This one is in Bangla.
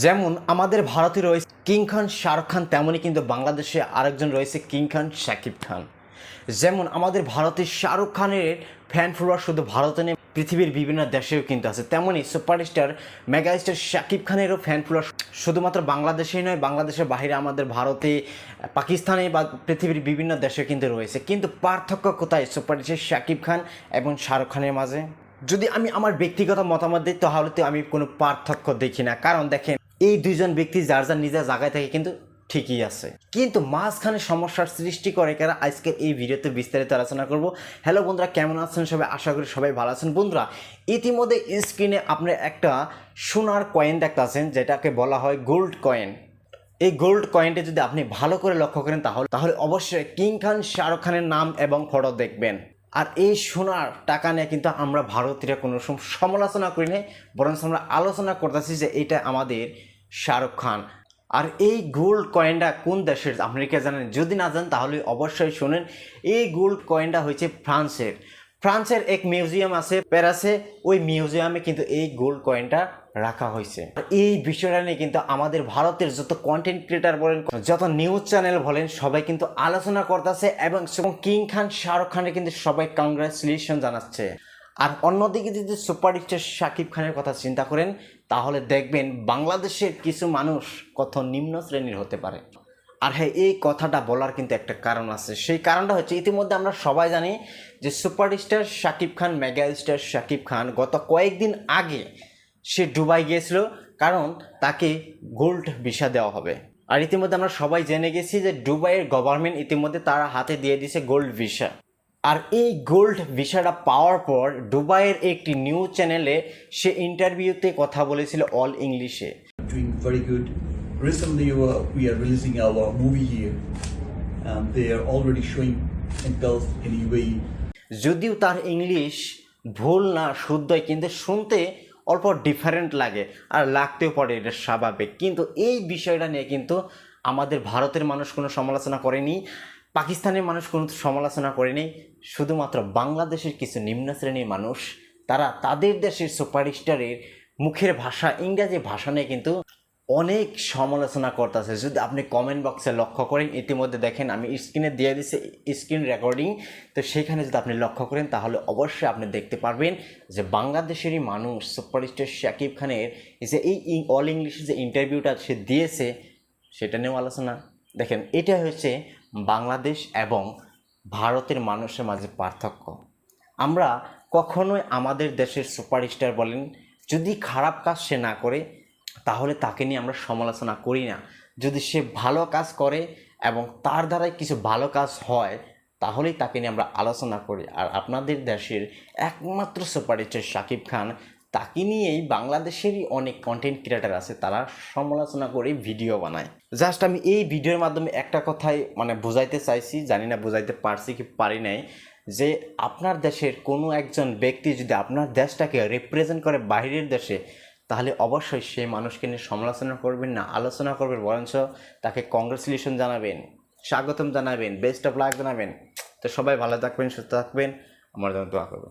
যেমন আমাদের ভারতে রয়েছে কিং খান শাহরুখ খান, তেমনই কিন্তু বাংলাদেশে আরেকজন রয়েছে কিং খান শাকিব খান। যেমন আমাদের ভারতের শাহরুখ খানের ফ্যান ফলোয়ার শুধু ভারতে নেই, পৃথিবীর বিভিন্ন দেশেও কিন্তু আছে। তেমনই সুপারস্টার মেগাস্টার শাকিব খানেরও ফ্যান ফলোয়ার শুধুমাত্র বাংলাদেশেই নয়, বাংলাদেশের বাইরে আমাদের ভারতে, পাকিস্তানে বা পৃথিবীর বিভিন্ন দেশেও কিন্তু রয়েছে। কিন্তু পার্থক্য কোথায় সুপারস্টার শাকিব খান এবং শাহরুখ খানের মাঝে? যদি আমি আমার ব্যক্তিগত মতামত দিই তাহলে তো আমি কোনো পার্থক্য দেখি না। কারণ দেখেন, এই দুইজন ব্যক্তি যার যার নিজের জায়গায় থেকে কিন্তু ঠিকই আছে, কিন্তু মাঝখানে সমস্যার সৃষ্টি করে কারা, আজকের এই ভিডিওতে বিস্তারিত আলোচনা করব। হ্যালো বন্ধুরা, কেমন আছেন সবাই? আশা করি সবাই ভালো আছেন। বন্ধুরা, ইতিমধ্যে স্ক্রিনে আপনি একটা সোনার কয়েন দেখতেছেন, যেটাকে বলা হয় গোল্ড কয়েন। এই গোল্ড কয়েনটা যদি আপনি ভালো করে লক্ষ্য করেন তাহলে অবশ্যই কিং খান শাহরুখ খানের নাম এবং ফটো দেখবেন। আর এই সোনার টাকা নিয়ে কিন্তু আমরা ভারতীয়রা কোনো সমালোচনা করি নাই, বরং আমরা আলোচনা করতেছি যে এটা আমাদের শাহরুখ খান। আর এই গোল্ড কয়েনটা কোন দেশের আপনি কি জানেন? যদি না জানেন তাহলে অবশ্যই শোনেন। এই গোল্ড কয়েনটা হচ্ছে ফ্রান্সের এক মিউজিয়াম আছে প্যারিসে, ওই মিউজিয়ামে কিন্তু এই গোল্ড কয়েনটা রাখা হয়েছে। এই বিষয়টা নিয়ে কিন্তু আমাদের ভারতের যত কন্টেন্ট ক্রিয়েটার বলেন, যত নিউজ চ্যানেল বলেন, সবাই কিন্তু আলোচনা করতেছে এবং কিং খান শাহরুখ খানের কিন্তু সবাই কংগ্রাচুলেশন জানাচ্ছে। আর অন্যদিকে যদি সুপারস্টার শাকিব খানের কথা চিন্তা করেন তাহলে দেখবেন বাংলাদেশের কিছু মানুষ কত নিম্ন শ্রেণীর হতে পারে। আর হ্যাঁ, এই কথাটা বলার কিন্তু একটা কারণ আছে। সেই কারণটা হচ্ছে, ইতিমধ্যে আমরা সবাই জানি যে superstar Shakib Khan, mega star Shakib Khan গত কয়েকদিন আগে সে দুবাই গিয়েছিল, কারণ তাকে গোল্ড ভিসা দেওয়া হবে। আর ইতিমধ্যে আমরা সবাই জেনে গেছি যে দুবাইয়ের গভর্নমেন্ট ইতিমধ্যে তারা হাতে দিয়ে দিয়েছে গোল্ড ভিসা। আর এই গোল্ড ভিসাটা পাওয়ার পর দুবাইয়ের একটি নিউজ চ্যানেলে সে ইন্টারভিউতে কথা বলেছিল অল ইংলিশে। Doing very good. Recently, we are releasing our movie here, and they are already showing themselves in UAE. যদিও তার ইংলিশ ভুল না শুদ্ধই, কিন্তু শুনতে অল্প ডিফারেন্ট লাগে আর লাগতেও পারে, এটা স্বাভাবিক। কিন্তু এই বিষয়টা নিয়ে কিন্তু আমাদের ভারতের মানুষ কোনো সমালোচনা করেনি, পাকিস্তানের মানুষ কোনো সমালোচনা করেনি, শুধুমাত্র বাংলাদেশের কিছু নিম্ন শ্রেণীর মানুষ তারা তাদের দেশের সুপারস্টারের মুখের ভাষা, ইংরেজি ভাষা নিয়ে কিন্তু অনেক সমালোচনা করতেছে। যদি আপনি কমেন্ট বক্সে লক্ষ্য করেন, ইতিমধ্যে দেখেন আমি স্ক্রিনে দিয়ে দিচ্ছি স্ক্রিন রেকর্ডিং, তো সেখানে যদি আপনি লক্ষ্য করেন তাহলে অবশ্যই আপনি দেখতে পারবেন যে বাংলাদেশেরই মানুষ সুপারস্টার শাকিব খানের যে এই অল ইংলিশের যে ইন্টারভিউটা সে দিয়েছে সেটা নিয়েও আলোচনা। দেখেন, এটা হচ্ছে বাংলাদেশ এবং ভারতের মানুষের মাঝে পার্থক্য। আমরা কখনোই আমাদের দেশের সুপারস্টার বলেন, যদি খারাপ কাজ সে না করে তাহলে তাকে নিয়ে আমরা সমালোচনা করি না। যদি সে ভালো কাজ করে এবং তার দ্বারাই কিছু ভালো কাজ হয় তাহলেই তাকে নিয়ে আমরা আলোচনা করি। আর আপনাদের দেশের একমাত্র সুপারস্টার শাকিব খান, তাকে নিয়েই বাংলাদেশেরই অনেক কন্টেন্ট ক্রিয়েটার আছে, তারা সমালোচনা করে ভিডিও বানায়। জাস্ট আমি এই ভিডিওর মাধ্যমে একটা কথাই বোঝাইতে চাইছি, জানি না বোঝাইতে পারছি কি পারি নাই, যে আপনার দেশের কোনো একজন ব্যক্তি যদি আপনার দেশটাকে রিপ্রেজেন্ট করে বাইরের দেশে, তাহলে অবশ্যই সেই মানুষকে নিয়ে সমালোচনা করবেন না, আলোচনা করবেন, বরঞ্চ তাকে কংগ্রেচুলেশন জানাবেন, স্বাগতম জানাবেন, বেস্ট অফ লাক জানাবেন। তো সবাই ভালো থাকবেন, সুস্থ থাকবেন, আমার জন্য দোয়া করবেন।